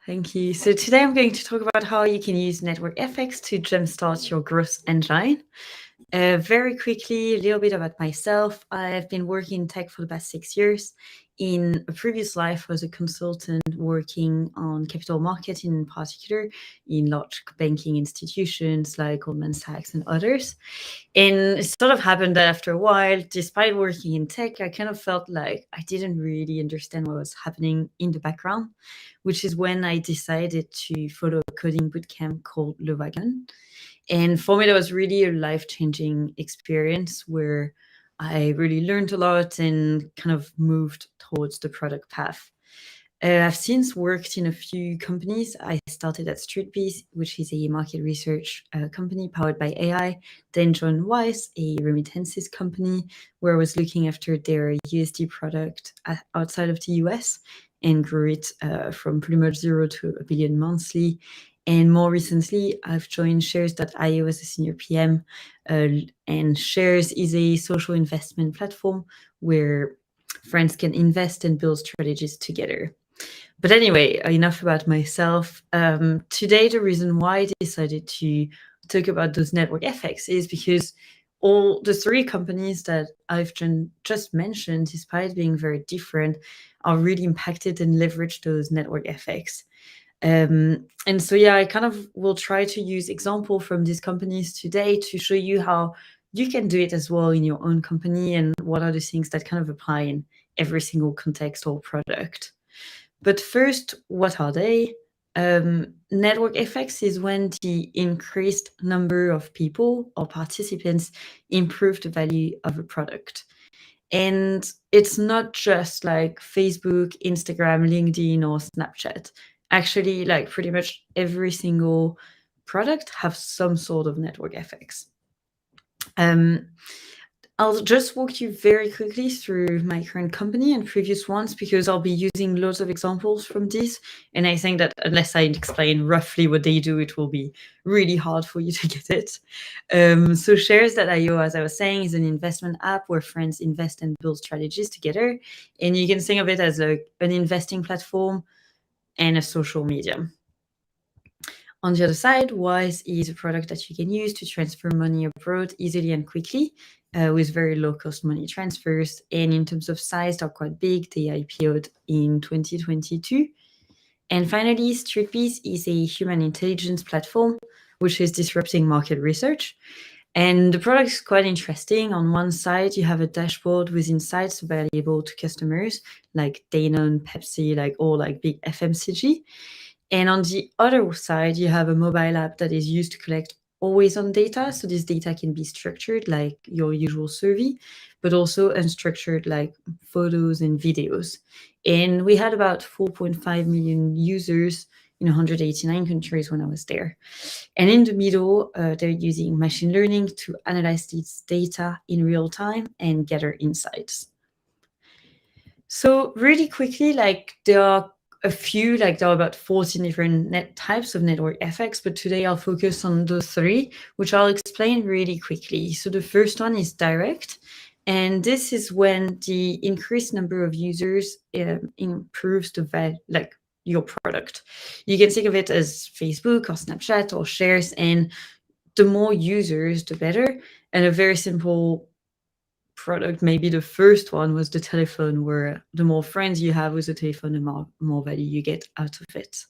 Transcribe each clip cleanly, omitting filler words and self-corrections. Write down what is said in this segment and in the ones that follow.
Thank you. So today I'm going to talk about how you can use network effects to jumpstart your growth engine. Very quickly, a little bit about myself. I've been working in tech for the past 6 years. In a previous life, I was a consultant working on capital market, in particular in large banking institutions like Goldman Sachs and others. And it sort of happened that after a while, despite working in tech, I kind of felt like I didn't really understand what was happening in the background, which is when I decided to follow a coding bootcamp called Le Wagon. And for me, that was really a life-changing experience where I really learned a lot and kind of moved towards the product path. I've since worked in a few companies. I started at Streetbees, which is a market research company powered by AI. Then joined Wise, a remittances company, where I was looking after their USD product outside of the US and grew it from pretty much zero to a billion monthly. And more recently, I've joined Shares.io as a senior PM. And Shares is a social investment platform where friends can invest and build strategies together. But anyway, enough about myself. Today, the reason why I decided to talk about those network effects is because all the three companies that I've just mentioned, despite being very different, are really impacted and leverage those network effects. And so, yeah, I kind of will try to use example from these companies today to show you how you can do it as well in your own company and what are the things that kind of apply in every single context or product. But first, what are they? Network effects is when the increased number of people or participants improve the value of a product. And it's not just like Facebook, Instagram, LinkedIn, or Snapchat. Actually, like pretty much every single product have some sort of network effects. I'll just walk you very quickly through my current company and previous ones because I'll be using loads of examples from these. And I think that unless I explain roughly what they do, it will be really hard for you to get it. So Shares.io, as I was saying, is an investment app where friends invest and build strategies together. And you can think of it as like an investing platform and a social medium. On the other side, Wise is a product that you can use to transfer money abroad easily and quickly with very low-cost money transfers. And in terms of size, they're quite big. They IPO'd in 2022. And finally, Streetbees is a human intelligence platform, which is disrupting market research. And the product is quite interesting. On one side, you have a dashboard with insights valuable to customers like Danone, Pepsi, like all like big FMCG. And on the other side, you have a mobile app that is used to collect always-on data. So this data can be structured like your usual survey, but also unstructured like photos and videos. And we had about 4.5 million users in 189 countries when I was there. And in the middle, they're using machine learning to analyze this data in real time and gather insights. So really quickly, like there are about 14 different types of network effects, but today I'll focus on those three, which I'll explain really quickly. So the first one is direct. And this is when the increased number of users improves the value, like your product. You can think of it as Facebook or Snapchat or Shares, and the more users, the better. And a very simple product, maybe the first one was the telephone, where the more friends you have with the telephone, the more value you get out of it.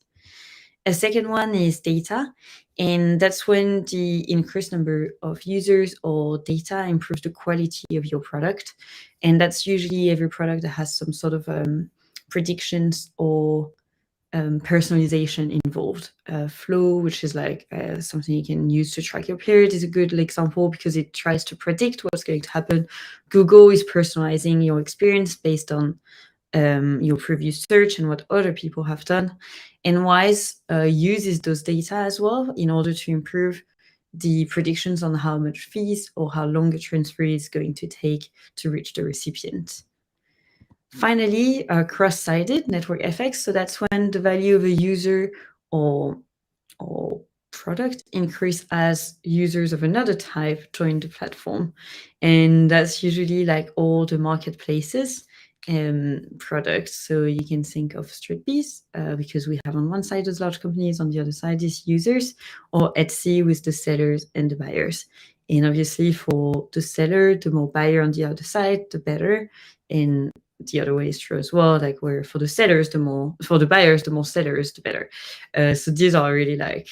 A second one is data, and that's when the increased number of users or data improves the quality of your product. And that's usually every product that has some sort of predictions or personalization involved. Flow, which is like something you can use to track your period, is a good example because it tries to predict what's going to happen. Google is personalizing your experience based on your previous search and what other people have done. And Wise uses those data as well in order to improve the predictions on how much fees or how long a transfer is going to take to reach the recipient. Finally, cross-sided network effects. So that's when the value of a user or product increase as users of another type join the platform. And that's usually like all the marketplaces. products. So you can think of Streetbees, because we have on one side those large companies, on the other side these users, or Etsy with the sellers and the buyers. And obviously for the seller, the more buyer on the other side, the better. And the other way is true as well, like where for the sellers, for the buyers, the more sellers, the better. So these are really like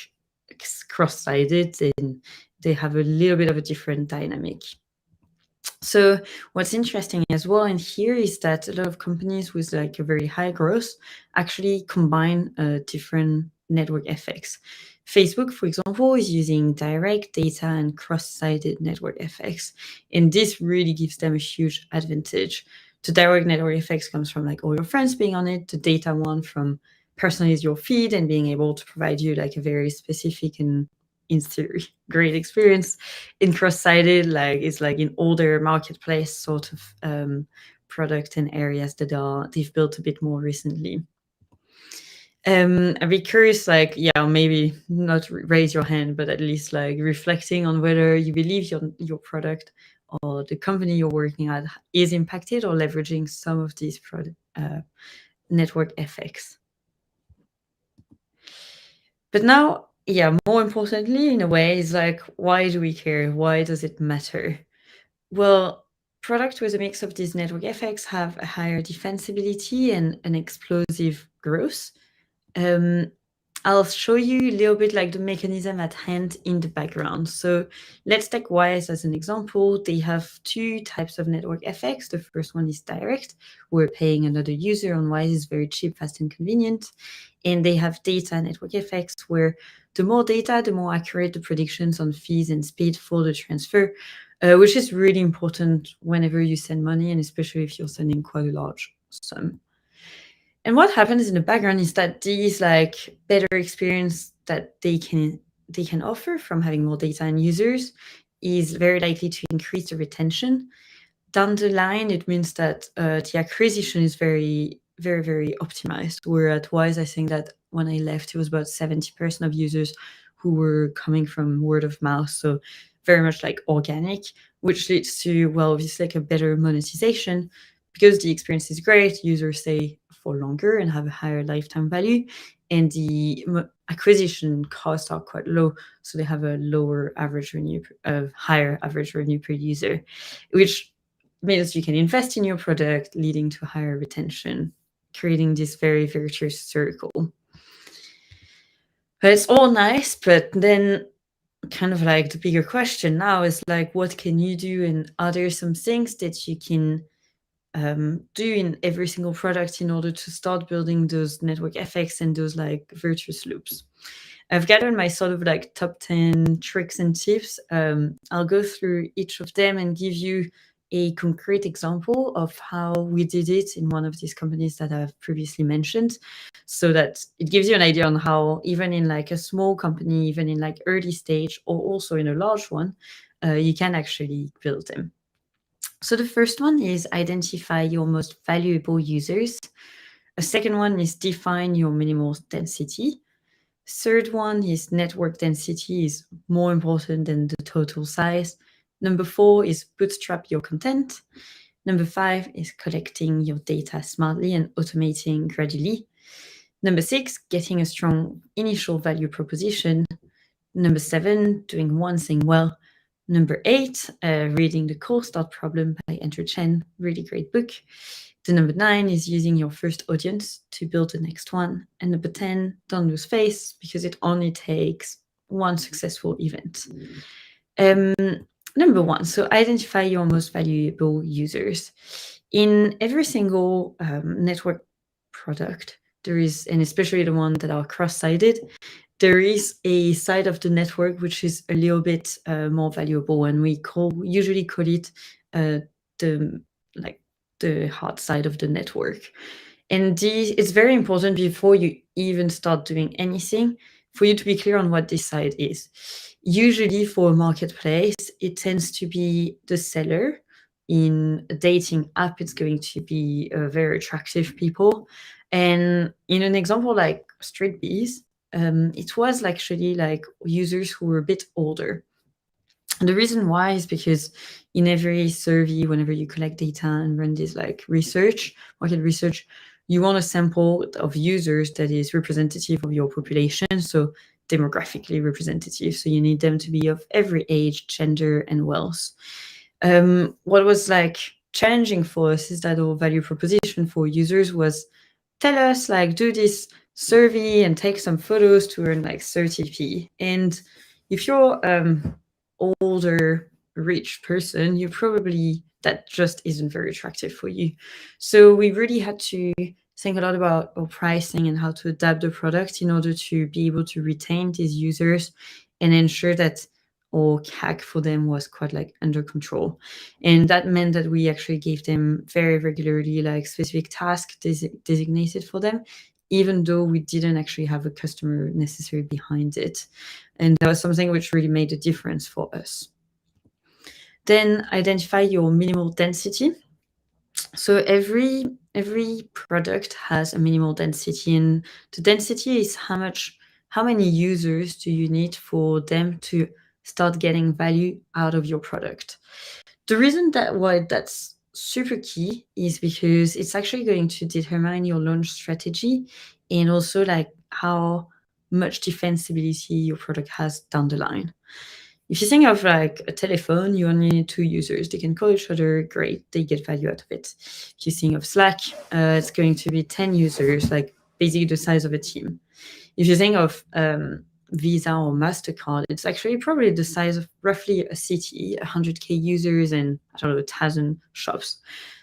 cross-sided, and they have a little bit of a different dynamic. So what's interesting as well in here is that a lot of companies with like a very high growth actually combine different network effects. Facebook, for example, is using direct data and cross-sided network effects, and this really gives them a huge advantage. The direct network effects comes from like all your friends being on it, the data one from personalize your feed and being able to provide you like a very specific and in theory great experience. In cross-sided, like it's like in older marketplace sort of product and areas that they've built a bit more recently. I'd be curious, like, yeah, maybe not raise your hand, but at least like reflecting on whether you believe your product or the company you're working at is impacted or leveraging some of these network effects. But now, yeah, more importantly, in a way, is like, why do we care? Why does it matter? Well, products with a mix of these network effects have a higher defensibility and an explosive growth. I'll show you a little bit like the mechanism at hand in the background. So let's take Wise as an example. They have two types of network effects. The first one is direct. We're paying another user on Wise is very cheap, fast, and convenient. And they have data network effects where the more data, the more accurate the predictions on fees and speed for the transfer, which is really important whenever you send money, and especially if you're sending quite a large sum. And what happens in the background is that these like better experience that they can offer from having more data and users is very likely to increase the retention. Down the line, it means that the acquisition is very, very, very optimized. Where at Wise, I think that when I left, it was about 70% of users who were coming from word of mouth. So very much like organic, which leads to, well, obviously like a better monetization because the experience is great. Users stay for longer and have a higher lifetime value, and the acquisition costs are quite low, so they have a lower average revenue, higher average revenue per user, which means you can invest in your product, leading to higher retention, creating this very virtuous circle. But it's all nice, but then kind of like the bigger question now is like, what can you do, and are there some things that you can do in every single product in order to start building those network effects and those like virtuous loops? I've gathered my sort of like top 10 tricks and tips. I'll go through each of them and give you a concrete example of how we did it in one of these companies that I've previously mentioned, so that it gives you an idea on how even in like a small company, even in like early stage or also in a large one, you can actually build them. So the first one is identify your most valuable users. A second one is define your minimal density. Third one is network density is more important than the total size. Number 4 is bootstrap your content. Number 5 is collecting your data smartly and automating gradually. Number 6, getting a strong initial value proposition. Number 7, doing one thing well. Number 8, reading The Cold Start Problem by Andrew Chen, really great book. The number 9 is using your first audience to build the next one. And number 10, don't lose face because it only takes one successful event. Number 1, so identify your most valuable users. In every single network product, there is, and especially the one that are cross-sided, there is a side of the network which is a little bit more valuable, and we usually call it the hard side of the network. And it's very important before you even start doing anything for you to be clear on what this side is. Usually for a marketplace, it tends to be the seller. In a dating app, it's going to be very attractive people. And in an example like Streetbees, it was actually like users who were a bit older. And the reason why is because in every survey, whenever you collect data and run this like research, market research, you want a sample of users that is representative of your population, so demographically representative. So you need them to be of every age, gender, and wealth. What was like challenging for us is that our value proposition for users was tell us like do this survey and take some photos to earn like 30p. And if you're older rich person, you probably that just isn't very attractive for you. So we really had to think a lot about our pricing and how to adapt the product in order to be able to retain these users and ensure that our CAC for them was quite like under control. And that meant that we actually gave them very regularly like specific tasks designated for them, even though we didn't actually have a customer necessarily behind it. And that was something which really made a difference for us. Then identify your minimal density. So every product has a minimal density, and the density is how many users do you need for them to start getting value out of your product. The reason why that's super key is because it's actually going to determine your launch strategy and also like how much defensibility your product has down the line. If you think of like a telephone, you only need 2 users. They can call each other, great, they get value out of it. If you think of Slack, it's going to be 10 users, like basically the size of a team. If you think of Visa or MasterCard, it's actually probably the size of roughly a city, 100K users and I don't know, 1,000 shops.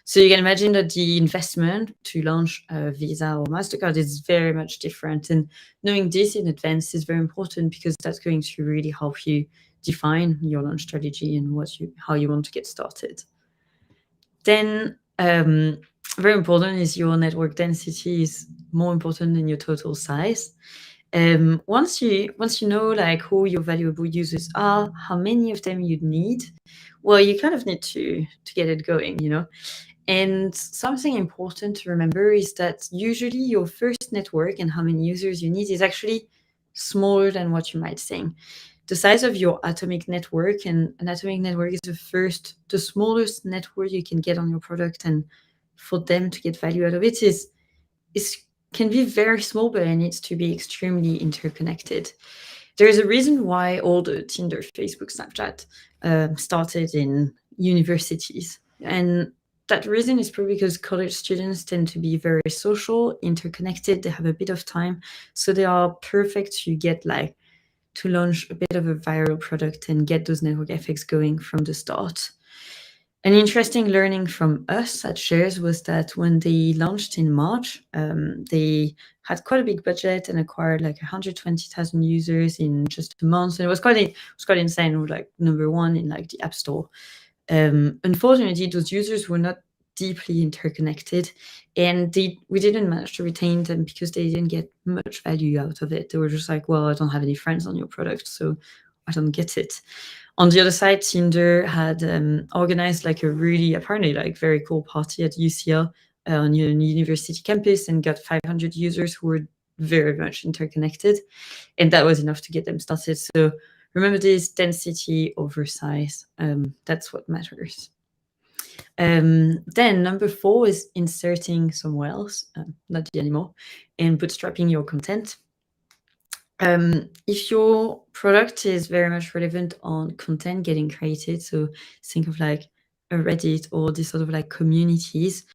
So you can imagine that the investment to launch a Visa or MasterCard is very much different. And knowing this in advance is very important because that's going to really help you define your launch strategy and how you want to get started. Then very important is your network density is more important than your total size. Once you know like who your valuable users are, how many of them you need, well, you kind of need to get it going, you know. And something important to remember is that usually your first network and how many users you need is actually smaller than what you might think. The size of your atomic network, and an atomic network is the smallest network you can get on your product, and for them to get value out of it is can be very small, but it needs to be extremely interconnected. There is a reason why all the Tinder, Facebook, Snapchat started in universities. And that reason is probably because college students tend to be very social, interconnected, they have a bit of time. So they are perfect to get like to launch a bit of a viral product and get those network effects going from the start. An interesting learning from us at Shares was that when they launched in March, they had quite a big budget and acquired like 120,000 users in just a month. And it was quite insane. We were like number 1 in like the App Store. Unfortunately, those users were not deeply interconnected, and we didn't manage to retain them because they didn't get much value out of it. They were just like, well, I don't have any friends on your product, so I don't get it. On the other side, Tinder had organized like a really apparently like very cool party at UCL on a university campus and got 500 users who were very much interconnected, and that was enough to get them started. So remember this: density over size. That's what matters. Then number 4 is inserting somewhere else, not the anymore, and bootstrapping your content. If your product is very much relevant on content getting created, so think of like a Reddit or this sort of like communities,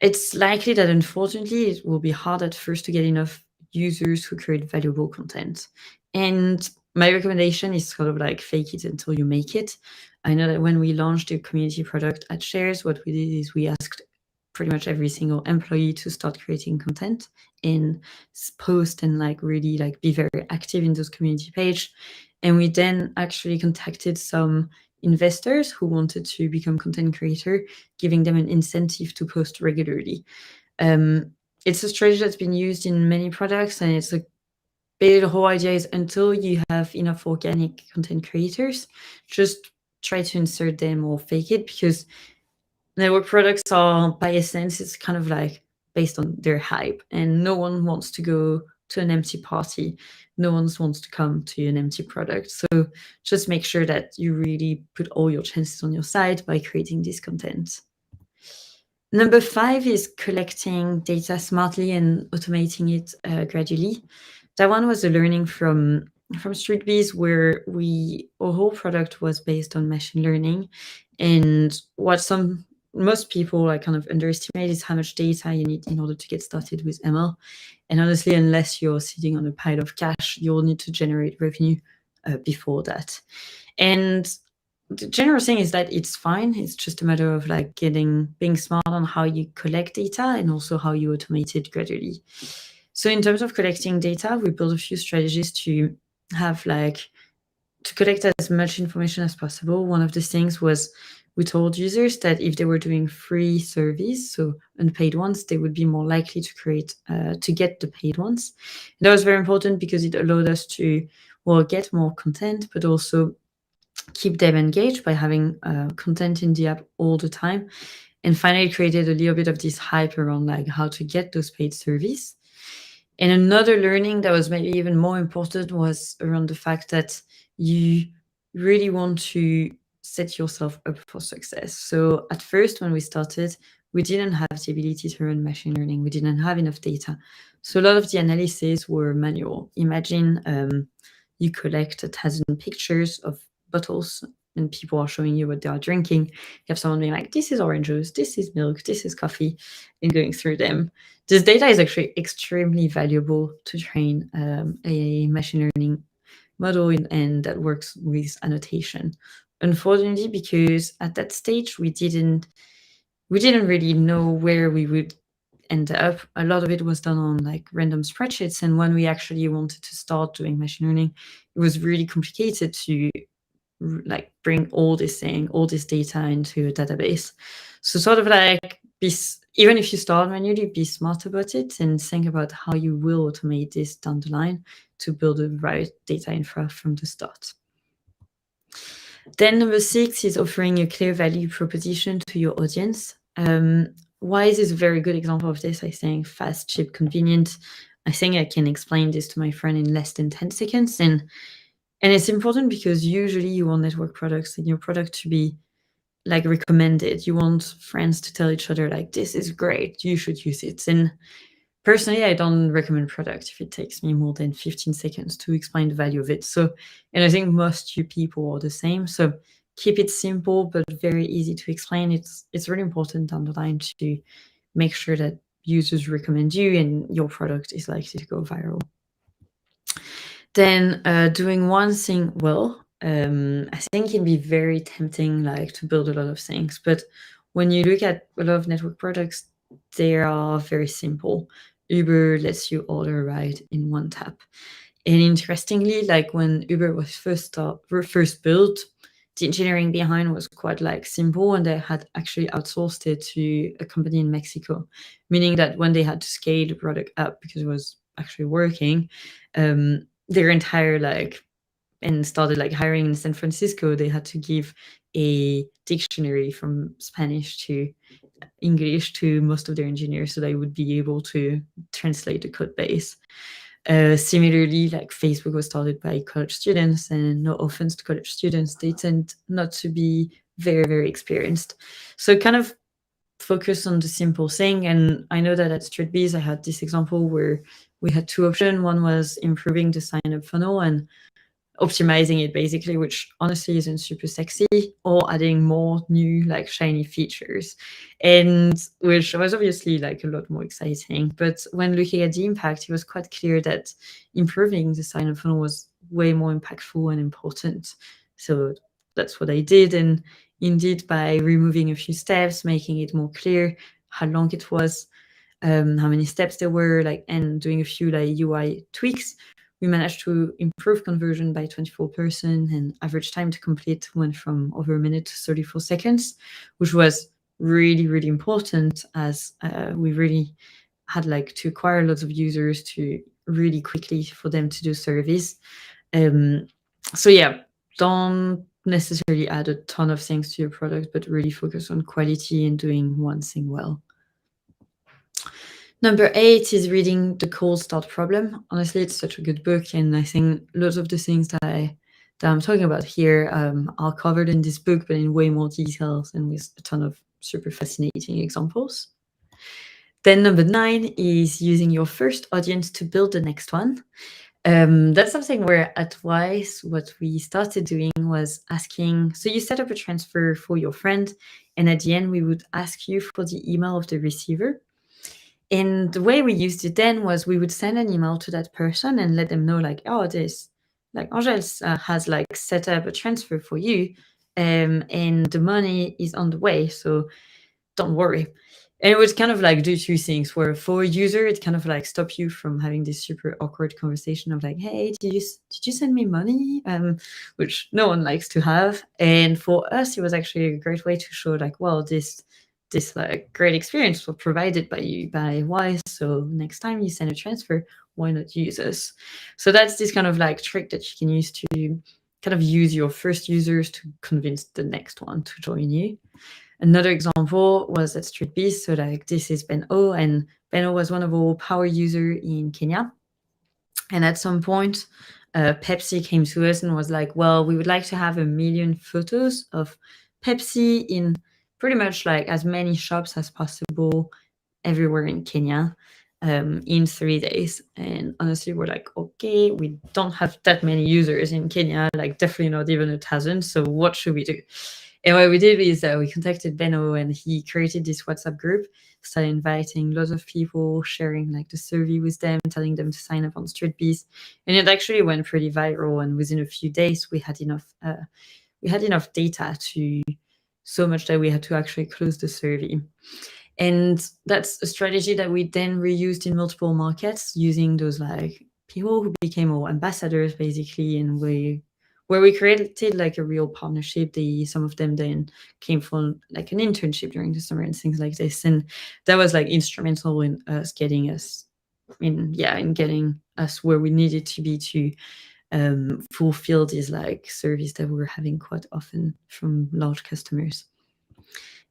it's likely that unfortunately it will be hard at first to get enough users who create valuable content. And my recommendation is sort of like fake it until you make it. I know that when we launched the community product at Shares, what we did is we asked pretty much every single employee to start creating content and post and like really like be very active in those community page. And we then actually contacted some investors who wanted to become content creator, giving them an incentive to post regularly. It's a strategy that's been used in many products, and it's the whole idea is until you have enough organic content creators, just try to insert them or fake it, because network products are, by essence, it's kind of like based on their hype, and no one wants to go to an empty party. No one wants to come to an empty product. So just make sure that you really put all your chances on your side by creating this content. Number 5 is collecting data smartly and automating it gradually. That one was a learning from Streetbees, where our whole product was based on machine learning, and what most people like kind of underestimate is how much data you need in order to get started with ML. And honestly, unless you're sitting on a pile of cash, you'll need to generate revenue before that. And the general thing is that it's fine. It's just a matter of like being smart on how you collect data and also how you automate it gradually. So in terms of collecting data, we built a few strategies to collect as much information as possible. One of the things was we told users that if they were doing free surveys, so unpaid ones, they would be more likely to get the paid ones. And that was very important because it allowed us to get more content, but also keep them engaged by having content in the app all the time. And finally, created a little bit of this hype around like how to get those paid surveys. And another learning that was maybe even more important was around the fact that you really want to set yourself up for success. So at first, when we started, we didn't have the ability to run machine learning. We didn't have enough data. So a lot of the analysis were manual. Imagine you collect 1,000 pictures of bottles and people are showing you what they are drinking. You have someone being like, this is orange juice, this is milk, this is coffee, and going through them. This data is actually extremely valuable to train a machine learning model and that works with annotation. Unfortunately, because at that stage we didn't really know where we would end up. A lot of it was done on like random spreadsheets, and when we actually wanted to start doing machine learning, it was really complicated to like bring all this data into a database. So sort of like even if you start manually, be smart about it and think about how you will automate this down the line to build the right data infra from the start. Then number 6 is offering a clear value proposition to your audience. Wise is a very good example of this. I think fast, cheap, convenient. I think I can explain this to my friend in less than 10 seconds. And it's important because usually you want network products and your product to be like recommended. You want friends to tell each other like, this is great, you should use it. And personally, I don't recommend product if it takes me more than 15 seconds to explain the value of it. So, and I think most you people are the same. So keep it simple, but very easy to explain. It's really important down the line to make sure that users recommend you and your product is likely to go viral. Then doing one thing well, I think can be very tempting, like to build a lot of things. But when you look at a lot of network products, they are very simple. Uber lets you order a ride in one tap. And interestingly, like when Uber was first built, the engineering behind was quite like simple, and they had actually outsourced it to a company in Mexico, meaning that when they had to scale the product up because it was actually working, their entire and started like hiring in San Francisco, they had to give a dictionary from Spanish to English to most of their engineers so they would be able to translate the code base. Similarly, like Facebook was started by college students, and no offense to college students, they tend not to be very, very experienced. So kind of focus on the simple thing. And I know that at Streetbees, I had this example where we had 2 options. One was improving the sign-up funnel and optimizing it basically, which honestly isn't super sexy, or adding more new like shiny features, and which was obviously like a lot more exciting. But when looking at the impact, it was quite clear that improving the sign-up funnel was way more impactful and important. So that's what I did. And indeed, by removing a few steps, making it more clear how long it was, how many steps there were, and doing a few UI tweaks, we managed to improve conversion by 24%, and average time to complete went from over a minute to 34 seconds, which was really, really important, as we really had to acquire lots of users to really quickly for them to do surveys. So yeah, don't necessarily add a ton of things to your product, but really focus on quality and doing one thing well. Number 8 is reading The Cold Start Problem. Honestly, it's such a good book, and I think lots of the things that I'm talking about here are covered in this book, but in way more details and with a ton of super fascinating examples. Then number 9 is using your first audience to build the next one. That's something where at Wise, what we started doing was asking, so you set up a transfer for your friend, and at the end, we would ask you for the email of the receiver. And the way we used it then was we would send an email to that person and let them know, like, oh, this, like, Angele has like set up a transfer for you, and the money is on the way, so don't worry. And it would kind of like do two things. Where for a user, it kind of like stop you from having this super awkward conversation of like, hey, did you send me money? Which no one likes to have. And for us, it was actually a great way to show like, well, this like great experience was provided by you by Wise. So next time you send a transfer, why not use us? So that's this kind of like trick that you can use to kind of use your first users to convince the next one to join you. Another example was at Streetbees. So like this is Benno, and Benno was one of our power users in Kenya. And at some point, Pepsi came to us and was like, well, we would like to have 1,000,000 photos of Pepsi in pretty much like as many shops as possible everywhere in Kenya in 3 days. And honestly, we're like, okay, we don't have that many users in Kenya, like definitely not even 1,000. So what should we do? And what we did is we contacted Benno, and he created this WhatsApp group, started inviting lots of people, sharing like the survey with them, telling them to sign up on Streetbees. And it actually went pretty viral. And within a few days, we had enough data to so much that we had to actually close the survey. And that's a strategy that we then reused in multiple markets, using those like people who became our ambassadors basically, and where we created like a real partnership. Some of them then came from like an internship during the summer and things like this, and that was like instrumental in us getting us where we needed to be to fulfill these like service that we were having quite often from large customers.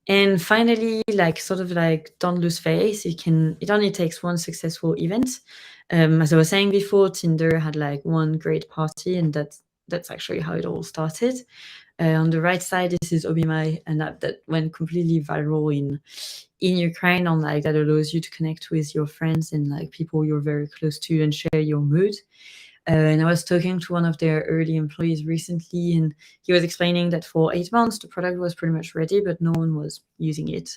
And finally, like sort of like don't lose face. It only takes one successful event. As I was saying before, Tinder had like one great party, and that's actually how it all started. On the right side, this is Obimai, an app that went completely viral in Ukraine, on like that allows you to connect with your friends and like people you're very close to and share your mood. And I was talking to one of their early employees recently, and he was explaining that for 8 months, the product was pretty much ready, but no one was using it.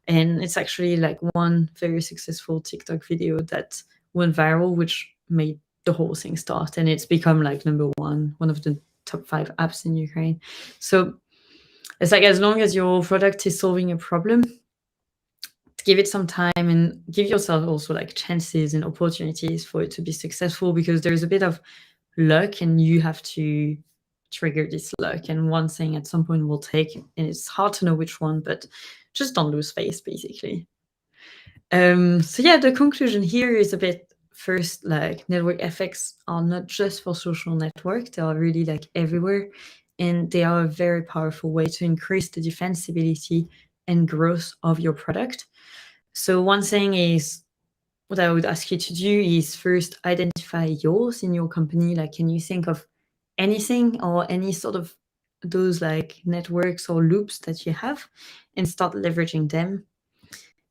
And it's actually like one very successful TikTok video that went viral, which made the whole thing start. And it's become like number one of the top 5 apps in Ukraine. So it's like as long as your product is solving a problem, give it some time and give yourself also like chances and opportunities for it to be successful, because there's a bit of luck and you have to trigger this luck, and one thing at some point will take, and it's hard to know which one, but just don't lose face basically. So yeah, the conclusion here is a bit, first, like network effects are not just for social network, they are really like everywhere, and they are a very powerful way to increase the defensibility and growth of your product. So one thing is, what I would ask you to do is first identify yours in your company. Like, can you think of anything or any sort of those like networks or loops that you have, and start leveraging them?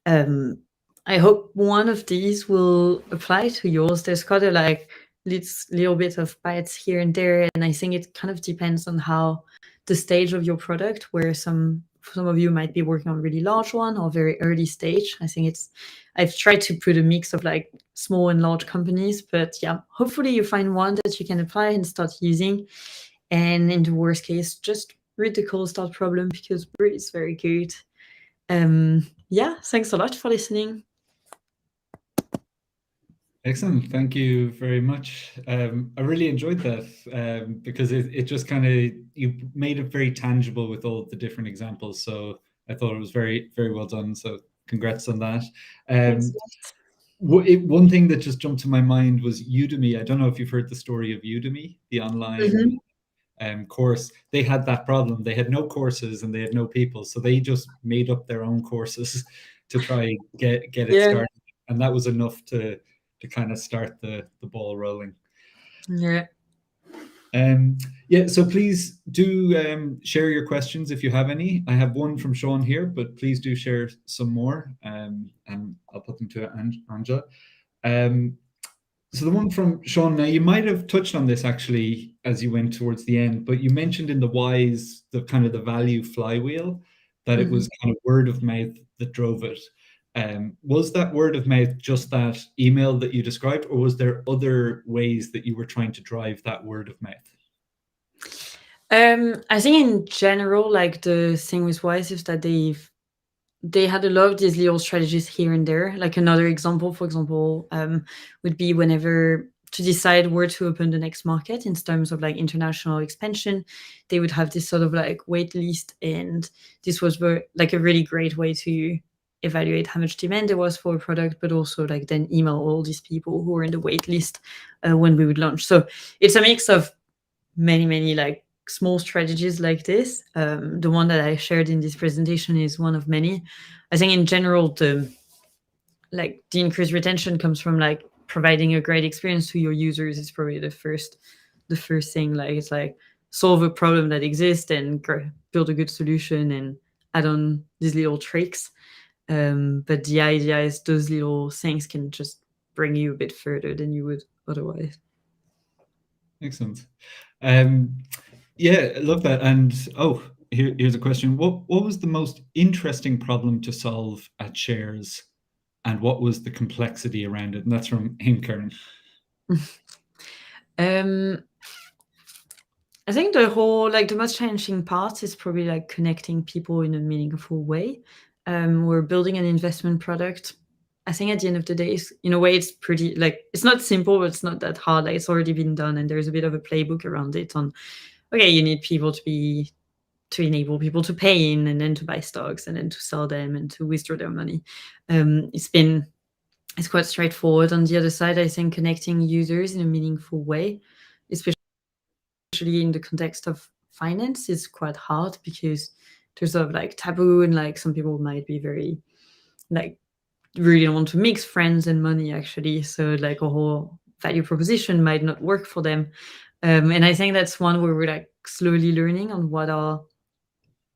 I hope one of these will apply to yours. There's quite a like little bit of bites here and there, and I think it kind of depends on how the stage of your product, where some of you might be working on a really large one or very early stage. I've tried to put a mix of like small and large companies, but yeah, hopefully you find one that you can apply and start using. And in the worst case, just read the cold start problem, because it's very good. Yeah, thanks a lot for listening. Excellent. Thank you very much. I really enjoyed that because it just kind of, you made it very tangible with all the different examples. So I thought it was very, very well done. So congrats on that. One thing that just jumped to my mind was Udemy. I don't know if you've heard the story of Udemy, the online course. They had that problem. They had no courses and they had no people. So they just made up their own courses to try get it started. and that was enough to kind of start the ball rolling. Yeah. Yeah, so please do share your questions if you have any. I have one from Sean here, but please do share some more, and I'll put them to Angela. So the one from Sean, now you might have touched on this actually as you went towards the end, but you mentioned in the whys, the kind of the value flywheel, that it was kind of word of mouth that drove it. Was that word of mouth just that email that you described, or was there other ways that you were trying to drive that word of mouth? I think in general, like the thing with Wise is that they had a lot of these little strategies here and there. Like another example, for example, would be whenever to decide where to open the next market in terms of like international expansion, they would have this sort of like wait list, and this was like a really great way to evaluate how much demand there was for a product, but also like then email all these people who were in the wait list when we would launch. So it's a mix of many like small strategies like this. The one that I shared in this presentation is one of many. I think in general, the increased retention comes from like providing a great experience to your users. Is probably the first thing. Like it's like solve a problem that exists and build a good solution and add on these little tricks. But the idea is those little things can just bring you a bit further than you would otherwise. Excellent. Yeah, I love that. And here's a question. What was the most interesting problem to solve at Shares, and what was the complexity around it? And that's from Hinkern. I think the whole, like the most challenging part is probably like connecting people in a meaningful way. We're building an investment product. I think at the end of the day, in a way, it's pretty like it's not simple, but it's not that hard. Like it's already been done, and there's a bit of a playbook around it. On okay, you need people to enable people to pay in, and then to buy stocks, and then to sell them, and to withdraw their money. It's quite straightforward. On the other side, I think connecting users in a meaningful way, especially in the context of finance, is quite hard because there's a like taboo, and like some people might be very like really don't want to mix friends and money actually. So like a whole value proposition might not work for them. And I think that's one where we're like slowly learning on what are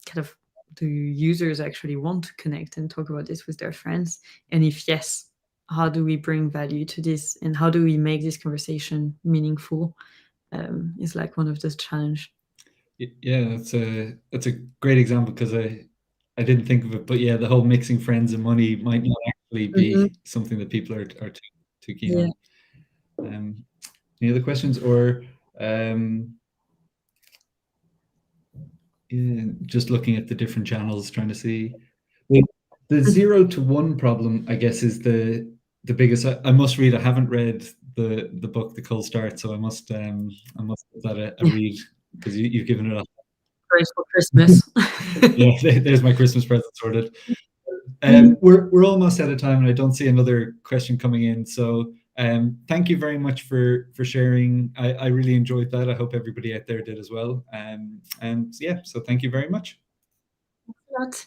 kind of do users actually want to connect and talk about this with their friends, and if yes, how do we bring value to this, and how do we make this conversation meaningful, is like one of those challenge. Yeah, that's a great example, because I didn't think of it, but yeah, the whole mixing friends and money might not actually be something that people are too keen on. Any other questions, or yeah, just looking at the different channels, trying to see. The 0 to 1 problem, I guess, is the biggest. I must read. I haven't read the book, The Cold Start, so I must give that a read, because you've given it a Great for Christmas. yeah. There's my Christmas present sorted. We're almost out of time, and I don't see another question coming in. So thank you very much for sharing. I really enjoyed that. I hope everybody out there did as well. And yeah, so thank you very much. Thanks a lot.